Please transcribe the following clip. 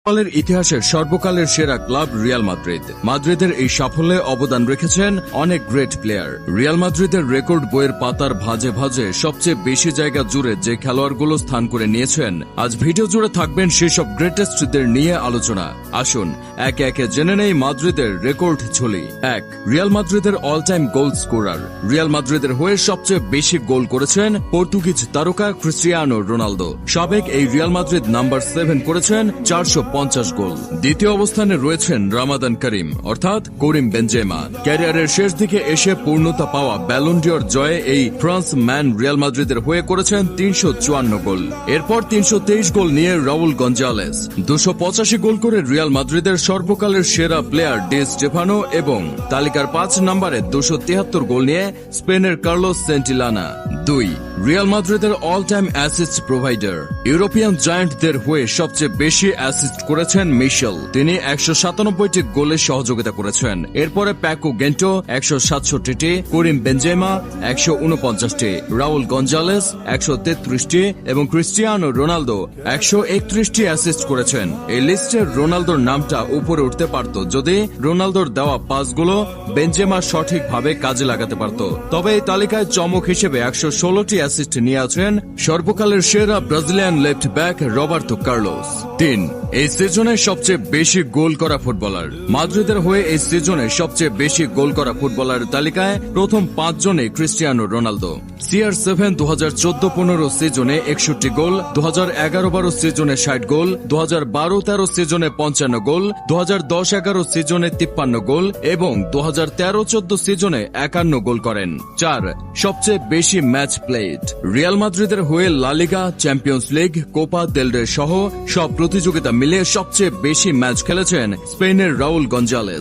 ফুটবলের ইতিহাসের সর্বকালের সেরা ক্লাব রিয়াল মাদ্রিদ। মাদ্রিদের এই সাফল্যে অবদান রেখেছেন অনেক গ্রেট প্লেয়ার। রিয়াল মাদ্রিদের রেকর্ড বইয়ের পাতার ভাঁজে ভাঁজে সবচেয়ে বেশি জায়গা জুড়ে যে খেলোয়াড়গুলো স্থান করে নিয়েছেন, আজ ভিডিও জুড়ে থাকবেন সেসব গ্রেটেস্টদের নিয়ে আলোচনা। আসুন একে একে জেনে নেই মাদ্রিদের রেকর্ড ঝুলি। 1. রিয়াল মাদ্রিদের all time goal scorer. Real মাদ্রিদের হয়ে সবচেয়ে বেশি গোল করেছেন পর্তুগিজ তারকা ক্রিস্টিয়ানো রোনালদো। সাবেক এই রিয়াল মাদ্রিদ নাম্বার 7 করেছেন 450 গোল। দ্বিতীয় অবস্থানে রয়েছেন রামাদান করিম অর্থাৎ করিম বেনজেমা। ক্যারিয়ারের শেষ দিকে এসে পূর্ণতা পাওয়া ব্যালন ডিওর জয়ে এই ফ্রান্স ম্যান রিয়াল মাদ্রিদের হয়ে করেছেন 354 গোল। এরপর 323 গোল নিয়ে রাউল গঞ্জালেস। 285 গোল করে রিয়াল মাদ্রিদের সর্বকালের সেরা প্লেয়ার ডি স্টেফানো এবং তালিকার 5 নম্বরে 273 গোল নিয়ে স্পেনের কার্লোস সেন্টিলানা। 2. রিয়াল মাদ্রিদের all time assist provider. European জায়ান্টদের হয়ে সবচেয়ে বেশি অ্যাসিস্ট করেছেন মিশেল। তিনি 197টি গোলে সহযোগিতা করেছেন। এরপরে প্যাকো গেন্টো 167টি, করিম বেনজেমা 149টি, রাউল গঞ্জালেস 133টি এবং ক্রিস্টিয়ানো রোনালদো 131টি অ্যাসিস্ট করেছেন। এই লিস্টে রোনালদোর নামটা উপরে উঠতে পারত যদি রোনালদোর দেওয়া পাসগুলো বেনজেমা সঠিকভাবে কাজে লাগাতে পারত। তবে এই তালিকায় চমক হিসেবে 116টি অ্যাসিস্ট নিয়ে আছেন সর্বকালের সেরা Brazilian left back Roberto Carlos. 3. এই সিজনে সবচেয়ে বেশি গোল করা ফুটবলার। মাদ্রিদের হয়ে এই সিজনে সবচেয়ে বেশি গোল করা ফুটবলার তালিকায় প্রথম 5 জনে ক্রিস্টিয়ানো রোনালদো। CR7 2014-15 সিজনে 61 গোল, 2011-12 সিজনে 60 গোল, 2012-13 সিজনে 55 গোল, 2010-11 সিজনে 53 গোল এবং 2013-14 সিজনে 51 গোল করেন। 4. সবচেয়ে বেশি ম্যাচ প্লেড। রিয়াল মাদ্রিদের হয়ে লা লিগা, চ্যাম্পিয়ন্স লিগ, কোপা দেল রে সহ সব প্রতিযোগিতা মিলিয়ে সবচেয়ে বেশি ম্যাচ খেলেছেন স্পেনের রাউল গঞ্জালেস।